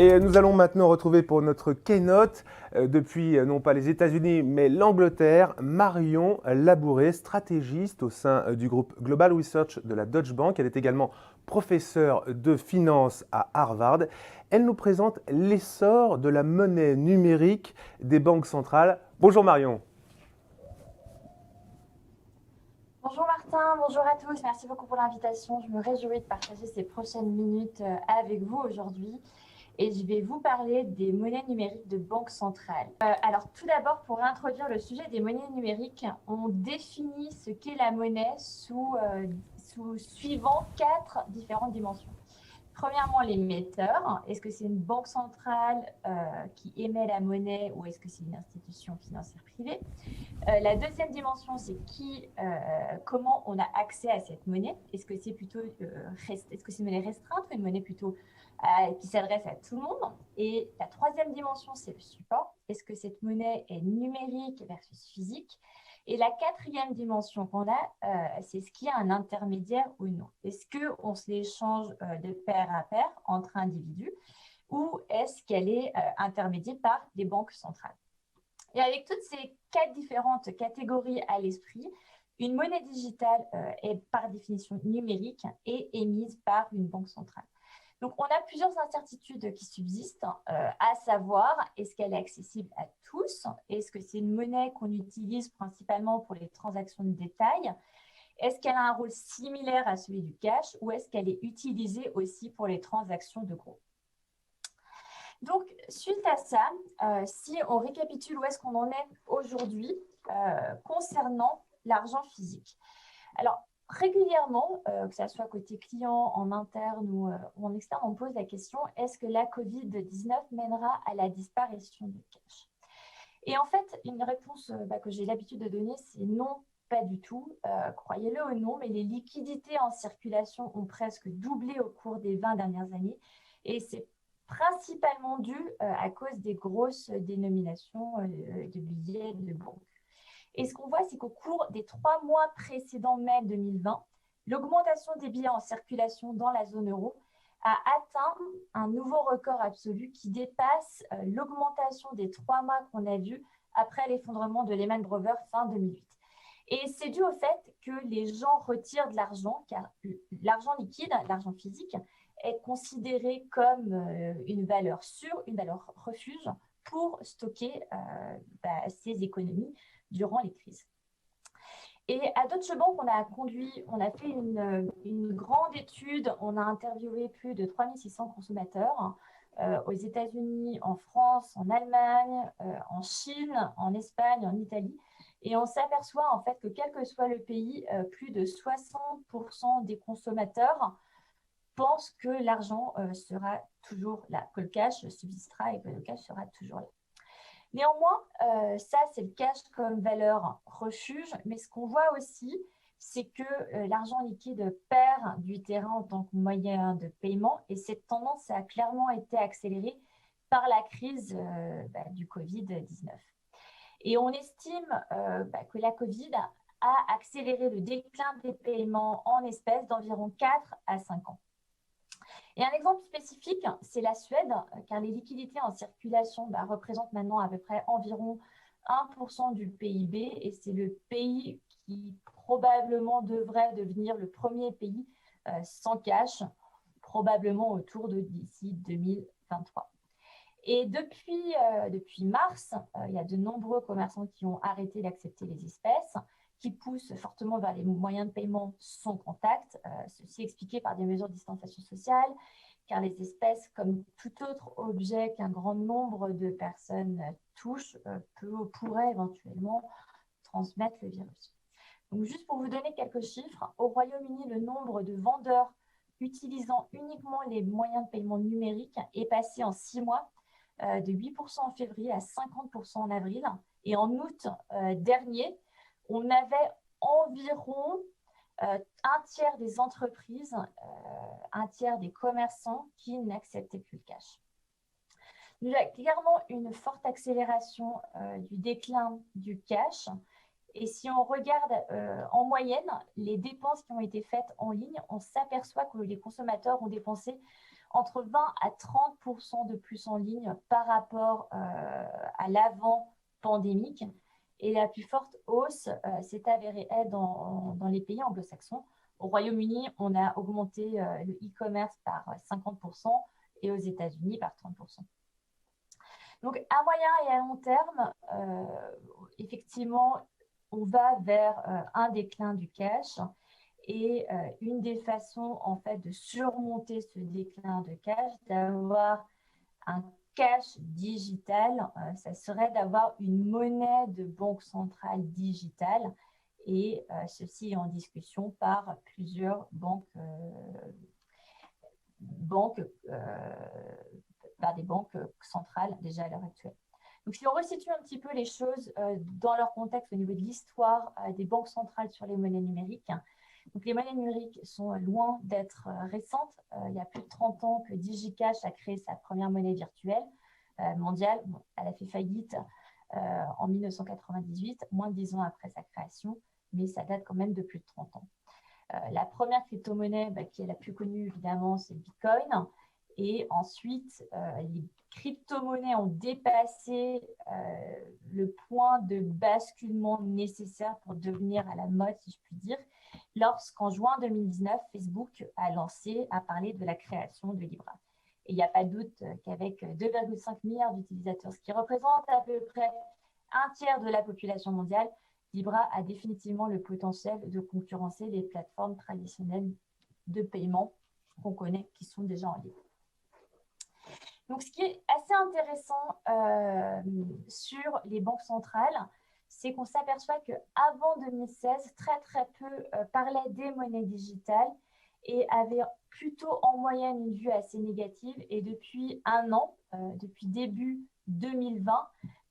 Et nous allons maintenant retrouver pour notre keynote, depuis non pas les États-Unis, mais l'Angleterre, Marion Labouré, stratégiste au sein du groupe Global Research de la Deutsche Bank. Elle est également professeure de finance à Harvard. Elle nous présente l'essor de la monnaie numérique des banques centrales. Bonjour Marion. Bonjour Martin, bonjour à tous, merci beaucoup pour l'invitation. Je me réjouis de partager ces prochaines minutes avec vous aujourd'hui et je vais vous parler des monnaies numériques de banque centrale. Alors tout d'abord, pour introduire le sujet des monnaies numériques, on définit ce qu'est la monnaie sous suivant 4 différentes dimensions. Premièrement, l'émetteur. Est-ce que c'est une banque centrale qui émet la monnaie ou est-ce que c'est une institution financière privée? La deuxième dimension, c'est comment on a accès à cette monnaie. Est-ce que c'est plutôt est-ce que c'est une monnaie restreinte ou une monnaie plutôt qui s'adresse à tout le monde? Et la troisième dimension, c'est le support. Est-ce que cette monnaie est numérique versus physique? Et la quatrième dimension qu'on a, c'est ce qu'il y a un intermédiaire ou non. Est-ce qu'on se l'échange de pair à pair entre individus ou est-ce qu'elle est intermédiée par des banques centrales? Et avec toutes ces 4 différentes catégories à l'esprit, une monnaie digitale est par définition numérique et émise par une banque centrale. Donc, on a plusieurs incertitudes qui subsistent, à savoir, est-ce qu'elle est accessible à tous? Est-ce que c'est une monnaie qu'on utilise principalement pour les transactions de détail? Est-ce qu'elle a un rôle similaire à celui du cash ou est-ce qu'elle est utilisée aussi pour les transactions de gros? Donc, suite à ça, si on récapitule où est-ce qu'on en est aujourd'hui concernant l'argent physique. Alors, régulièrement, que ce soit côté client, en interne ou en externe, on pose la question, est-ce que la Covid-19 mènera à la disparition du cash? Et en fait, une réponse que j'ai l'habitude de donner, c'est non, pas du tout. Croyez-le ou non, mais les liquidités en circulation ont presque doublé au cours des 20 dernières années. Et c'est principalement dû à cause des grosses dénominations de billets de banque. Et ce qu'on voit, c'est qu'au cours des 3 mois précédents mai 2020, l'augmentation des billets en circulation dans la zone euro a atteint un nouveau record absolu qui dépasse l'augmentation des 3 mois qu'on a vu après l'effondrement de Lehman Brothers fin 2008. Et c'est dû au fait que les gens retirent de l'argent, car l'argent liquide, l'argent physique, est considéré comme une valeur sûre, une valeur refuge pour stocker ces économies durant les crises. Et à Deutsche Bank, on a fait une grande étude, on a interviewé plus de 3600 consommateurs aux États-Unis, en France, en Allemagne, en Chine, en Espagne, en Italie. Et on s'aperçoit en fait que quel que soit le pays, plus de 60% des consommateurs pensent que l'argent sera toujours là, que le cash subsistera et que le cash sera toujours là. Néanmoins, ça, c'est le cash comme valeur refuge, mais ce qu'on voit aussi, c'est que l'argent liquide perd du terrain en tant que moyen de paiement et cette tendance a clairement été accélérée par la crise du Covid-19. Et on estime que la Covid a accéléré le déclin des paiements en espèces d'environ 4 à 5 ans. Et un exemple spécifique, c'est la Suède, car les liquidités en circulation représentent maintenant à peu près environ 1% du PIB et c'est le pays qui probablement devrait devenir le premier pays sans cash, probablement autour de d'ici 2023. Et depuis mars, il y a de nombreux commerçants qui ont arrêté d'accepter les espèces, qui poussent fortement vers les moyens de paiement sans contact, ceci expliqué par des mesures de distanciation sociale, car les espèces, comme tout autre objet qu'un grand nombre de personnes touchent, pourraient éventuellement transmettre le virus. Donc, juste pour vous donner quelques chiffres, au Royaume-Uni, le nombre de vendeurs utilisant uniquement les moyens de paiement numériques est passé en 6 mois de 8% en février à 50% en avril. Et en août dernier, on avait environ un tiers des entreprises, un tiers des commerçants qui n'acceptaient plus le cash. Il y a clairement une forte accélération du déclin du cash. Et si on regarde en moyenne les dépenses qui ont été faites en ligne, on s'aperçoit que les consommateurs ont dépensé entre 20 à 30% de plus en ligne par rapport à l'avant-pandémique. Et la plus forte hausse s'est avérée être dans les pays anglo-saxons. Au Royaume-Uni, on a augmenté le e-commerce par 50% et aux États-Unis par 30%. Donc, à moyen et à long terme, effectivement, on va vers un déclin du cash. Et une des façons, en fait, de surmonter ce déclin de cash, d'avoir un cash digital, ça serait d'avoir une monnaie de banque centrale digitale. Et ceci est en discussion par plusieurs par des banques centrales déjà à l'heure actuelle. Donc, si on resitue un petit peu les choses dans leur contexte au niveau de l'histoire des banques centrales sur les monnaies numériques, donc les monnaies numériques sont loin d'être récentes. Il y a plus de 30 ans que DigiCash a créé sa première monnaie virtuelle mondiale. Bon, elle a fait faillite en 1998, moins de 10 ans après sa création, mais ça date quand même de plus de 30 ans. La première crypto-monnaie qui est la plus connue, évidemment, c'est Bitcoin. Et ensuite, les crypto-monnaies ont dépassé le point de basculement nécessaire pour devenir à la mode, si je puis dire, lorsqu'en juin 2019, Facebook a parlé de la création de Libra. Et il n'y a pas de doute qu'avec 2,5 milliards d'utilisateurs, ce qui représente à peu près un tiers de la population mondiale, Libra a définitivement le potentiel de concurrencer les plateformes traditionnelles de paiement qu'on connaît, qui sont déjà en ligne. Donc, ce qui est assez intéressant sur les banques centrales, c'est qu'on s'aperçoit qu'avant 2016, très peu parlaient des monnaies digitales et avaient plutôt en moyenne une vue assez négative. Et depuis un an, depuis début 2020,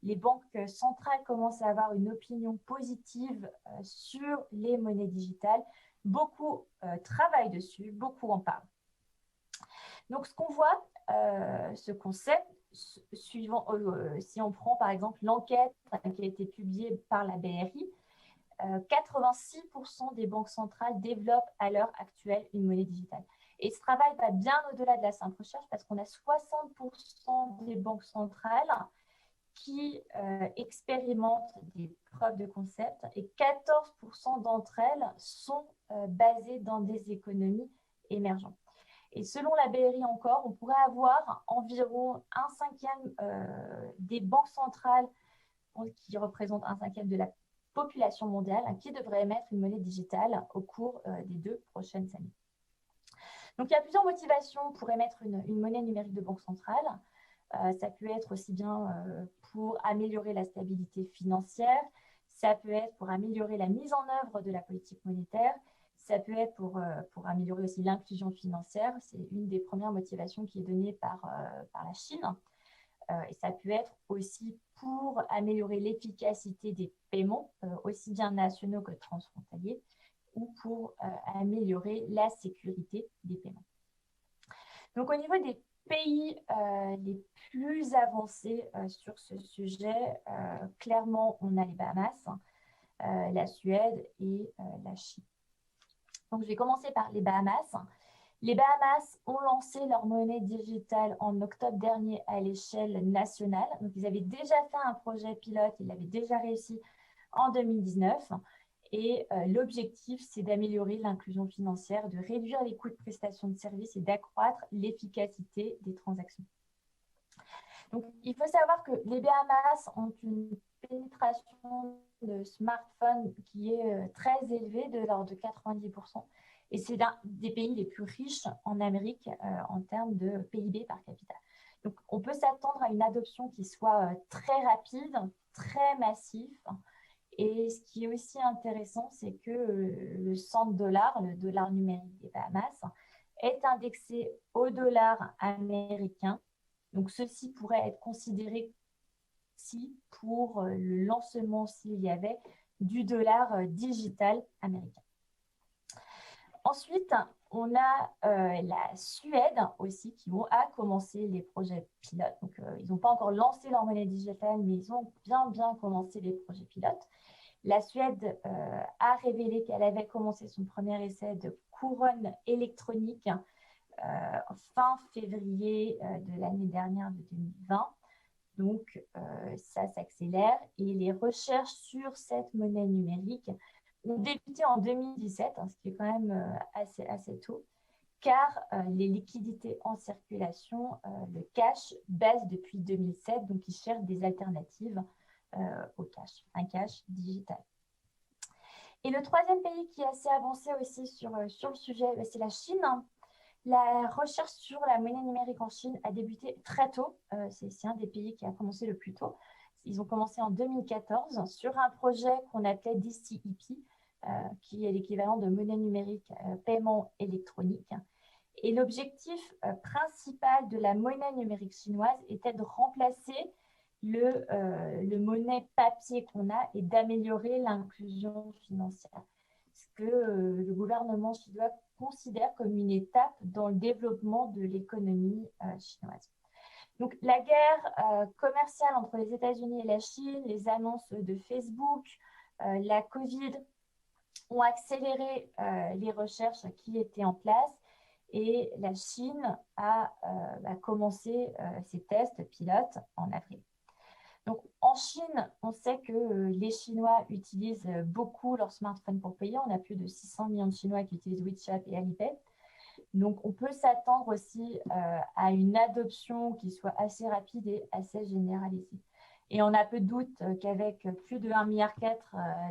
les banques centrales commencent à avoir une opinion positive sur les monnaies digitales. Beaucoup travaillent dessus, beaucoup en parlent. Donc, ce qu'on voit, ce concept, suivant, si on prend par exemple l'enquête qui a été publiée par la BRI, 86% des banques centrales développent à l'heure actuelle une monnaie digitale. Et ce travail va bien au-delà de la simple recherche parce qu'on a 60% des banques centrales qui expérimentent des preuves de concept et 14% d'entre elles sont basées dans des économies émergentes. Et selon la BRI encore, on pourrait avoir environ un cinquième des banques centrales qui représentent un cinquième de la population mondiale qui devrait émettre une monnaie digitale au cours des 2 prochaines années. Donc, il y a plusieurs motivations pour émettre une monnaie numérique de banque centrale. Ça peut être aussi bien pour améliorer la stabilité financière, ça peut être pour améliorer la mise en œuvre de la politique monétaire, ça peut être pour améliorer aussi l'inclusion financière. C'est une des premières motivations qui est donnée par la Chine. Et ça peut être aussi pour améliorer l'efficacité des paiements, aussi bien nationaux que transfrontaliers, ou pour améliorer la sécurité des paiements. Donc, au niveau des pays les plus avancés sur ce sujet, clairement, on a les Bahamas, la Suède et la Chine. Donc, je vais commencer par les Bahamas. Les Bahamas ont lancé leur monnaie digitale en octobre dernier à l'échelle nationale. Donc, ils avaient déjà fait un projet pilote, ils l'avaient déjà réussi en 2019. Et l'objectif, c'est d'améliorer l'inclusion financière, de réduire les coûts de prestation de services et d'accroître l'efficacité des transactions. Donc, il faut savoir que les Bahamas ont une pénétration de smartphones qui est très élevée, de l'ordre de 90%. Et c'est l'un des pays les plus riches en Amérique en termes de PIB par capita. Donc, on peut s'attendre à une adoption qui soit très rapide, très massive. Et ce qui est aussi intéressant, c'est que le $100, le dollar numérique des Bahamas, est indexé au dollar américain. Donc, ceci pourrait être considéré aussi pour le lancement, s'il y avait, du dollar digital américain. Ensuite, on a la Suède aussi qui a commencé les projets pilotes. Donc, ils n'ont pas encore lancé leur monnaie digitale, mais ils ont bien commencé les projets pilotes. La Suède a révélé qu'elle avait commencé son premier essai de couronne électronique fin février de l'année dernière, de 2020. Donc, ça s'accélère et les recherches sur cette monnaie numérique ont débuté en 2017, ce qui est quand même assez tôt, car les liquidités en circulation, le cash, baisse depuis 2007, donc ils cherchent des alternatives au cash, un cash digital. Et le troisième pays qui est assez avancé aussi sur le sujet, c'est la Chine. La recherche sur la monnaie numérique en Chine a débuté très tôt. C'est un des pays qui a commencé le plus tôt. Ils ont commencé en 2014 sur un projet qu'on appelait DCEP, qui est l'équivalent de monnaie numérique paiement électronique. Et l'objectif principal de la monnaie numérique chinoise était de remplacer le monnaie papier qu'on a et d'améliorer l'inclusion financière. Ce que le gouvernement chinois considère comme une étape dans le développement de l'économie chinoise. Donc, la guerre commerciale entre les États-Unis et la Chine, les annonces de Facebook, la Covid ont accéléré les recherches qui étaient en place et la Chine a commencé ses tests pilotes en avril. Donc, en Chine, on sait que les Chinois utilisent beaucoup leur smartphone pour payer. On a plus de 600 millions de Chinois qui utilisent WeChat et Alipay. Donc, on peut s'attendre aussi à une adoption qui soit assez rapide et assez généralisée. Et on a peu de doute qu'avec plus de 1,4 milliard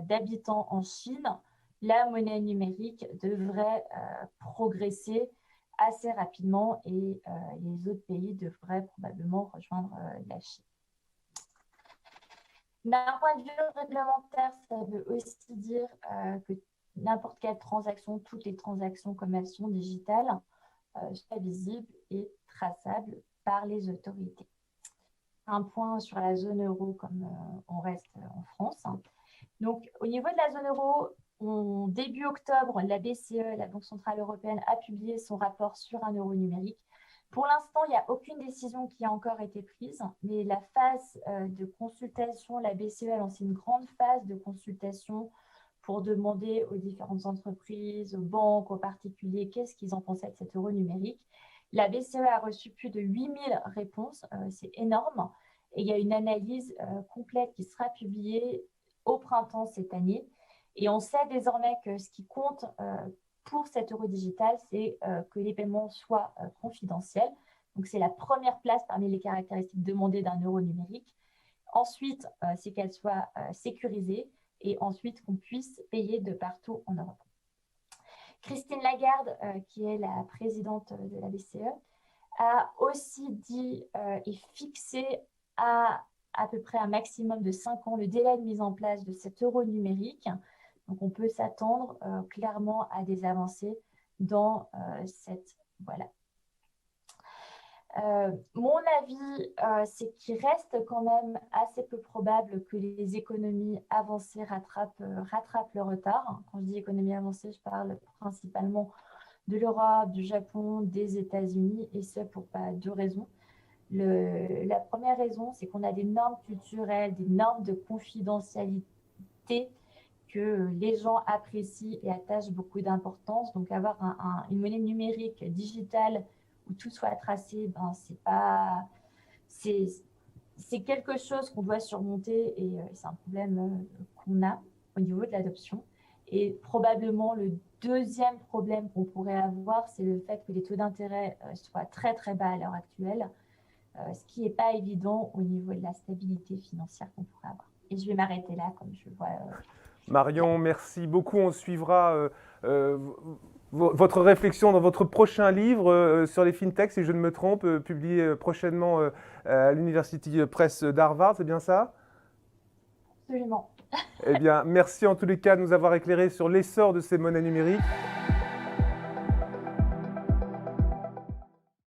d'habitants en Chine, la monnaie numérique devrait progresser assez rapidement et les autres pays devraient probablement rejoindre la Chine. D'un point de vue réglementaire, ça veut aussi dire que n'importe quelle transaction, toutes les transactions comme elles sont digitales, soient visibles et traçables par les autorités. Un point sur la zone euro, comme on reste en France. Donc, au niveau de la zone euro, début octobre, la BCE, la Banque centrale européenne, a publié son rapport sur un euro numérique. Pour l'instant, il n'y a aucune décision qui a encore été prise, mais la phase de consultation, la BCE a lancé une grande phase de consultation pour demander aux différentes entreprises, aux banques, aux particuliers, qu'est-ce qu'ils en pensaient de cet euro numérique. La BCE a reçu plus de 8000 réponses, c'est énorme, et il y a une analyse complète qui sera publiée au printemps cette année. Et on sait désormais que ce qui compte pour cet euro digital, c'est que les paiements soient confidentiels. Donc, c'est la première place parmi les caractéristiques demandées d'un euro numérique. Ensuite, c'est qu'elle soit sécurisée et ensuite qu'on puisse payer de partout en Europe. Christine Lagarde, qui est la présidente de la BCE, a aussi dit et fixé à peu près un maximum de 5 ans le délai de mise en place de cet euro numérique. Donc, on peut s'attendre clairement à des avancées dans cette voie-là. Mon avis, c'est qu'il reste quand même assez peu probable que les économies avancées rattrapent le retard. Quand je dis économie avancée, je parle principalement de l'Europe, du Japon, des États-Unis, et ce pour deux raisons. La première raison, c'est qu'on a des normes culturelles, des normes de confidentialité que les gens apprécient et attachent beaucoup d'importance. Donc, avoir une monnaie numérique digitale où tout soit tracé, c'est quelque chose qu'on doit surmonter et c'est un problème qu'on a au niveau de l'adoption. Et probablement le deuxième problème qu'on pourrait avoir, c'est le fait que les taux d'intérêt soient très très bas à l'heure actuelle, ce qui n'est pas évident au niveau de la stabilité financière qu'on pourrait avoir. Et je vais m'arrêter là, comme je vois. Marion, merci beaucoup. On suivra votre réflexion dans votre prochain livre sur les fintechs, si je ne me trompe, publié prochainement à l'University Press d'Harvard, c'est bien ça? Absolument. Eh bien, merci en tous les cas de nous avoir éclairé sur l'essor de ces monnaies numériques.